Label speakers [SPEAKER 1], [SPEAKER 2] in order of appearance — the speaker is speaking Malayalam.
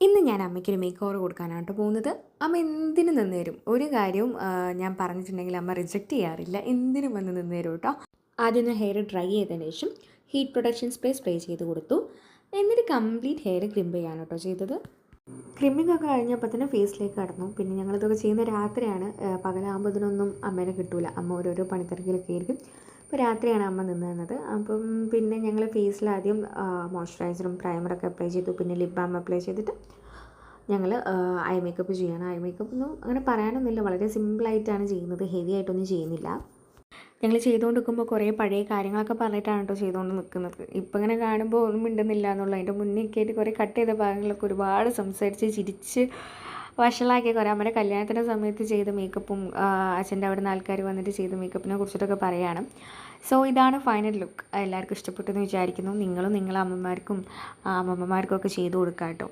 [SPEAKER 1] ഇന്ന് ഞാൻ അമ്മയ്ക്കൊരു മേക്ക് ഓവർ കൊടുക്കാനാണ് കേട്ടോ പോകുന്നത്. അമ്മ എന്തിനും നിന്ന് തരും. ഒരു കാര്യവും ഞാൻ പറഞ്ഞിട്ടുണ്ടെങ്കിൽ അമ്മ റിജക്റ്റ് ചെയ്യാറില്ല. എന്തിനും വന്ന് നിന്ന് തരും കേട്ടോ. ആദ്യം ഒന്ന് ഹെയർ ഡ്രൈ ചെയ്തതിന് ശേഷം ഹീറ്റ് പ്രൊട്ടക്ഷൻ സ്പ്രേ ചെയ്ത് കൊടുത്തു. എന്നിട്ട് കംപ്ലീറ്റ് ഹെയർ ക്രിമ്പ് ചെയ്യാണ് കേട്ടോ ചെയ്തത്. ക്രിമ്മിങ് ഒക്കെ കഴിഞ്ഞപ്പോൾ തന്നെ ഫേസിലേക്ക് കടന്നു. പിന്നെ ഞങ്ങളിതൊക്കെ ചെയ്യുന്ന രാത്രിയാണ്. പകലാകുമ്പോൾ ഇതിനൊന്നും അമ്മേനെ കിട്ടില്ല. അമ്മ ഓരോരോ പണിത്തിരക്കിലൊക്കെ ആയിരിക്കും. അപ്പോൾ രാത്രിയാണ് അമ്മ നിന്ന് തന്നത്. അപ്പം പിന്നെ ഞങ്ങൾ ഫേസിൽ ആദ്യം മോയ്സ്ചറൈസറും പ്രൈമറൊക്കെ അപ്ലൈ ചെയ്തു. പിന്നെ ലിപ് ബാം അപ്ലൈ ചെയ്തിട്ട് ഞങ്ങൾ ഐ മേക്കപ്പ് ചെയ്യണം. ഐ മേക്കപ്പ് ഒന്നും അങ്ങനെ പറയാനൊന്നുമില്ല, വളരെ സിമ്പിളായിട്ടാണ് ചെയ്യുന്നത്. ഹെവി ആയിട്ടൊന്നും ചെയ്യുന്നില്ല. ഞങ്ങൾ ചെയ്തുകൊണ്ട് നിൽക്കുമ്പോൾ കുറേ പഴയ കാര്യങ്ങളൊക്കെ പറഞ്ഞിട്ടാണ് കേട്ടോ ചെയ്തുകൊണ്ട് നിൽക്കുന്നത്. ഇപ്പം ഇങ്ങനെ കാണുമ്പോൾ ഒന്നും മിണ്ടുന്നില്ല എന്നുള്ളൂ. അതിൻ്റെ മുന്നേയൊക്കെ ആയിട്ട് കുറേ കട്ട് ചെയ്ത ഭാഗങ്ങളൊക്കെ ഒരുപാട് സംസാരിച്ച് ചിരിച്ച് വഷളാക്കിയ കുറേ അമ്മയുടെ കല്യാണത്തിൻ്റെ സമയത്ത് ചെയ്ത മേക്കപ്പും അച്ഛൻ്റെ അവിടെ നിന്ന് ആൾക്കാർ വന്നിട്ട് ചെയ്ത മേക്കപ്പിനെ കുറിച്ചിട്ടൊക്കെ പറയുകയാണ്. സോ ഇതാണ് ഫൈനൽ ലുക്ക്. എല്ലാവർക്കും ഇഷ്ടപ്പെട്ടെന്ന് വിചാരിക്കുന്നു. നിങ്ങളും നിങ്ങളെ അമ്മമാർക്കും അമ്മമ്മമാർക്കും ഒക്കെ ചെയ്ത് കൊടുക്കാം കേട്ടോ.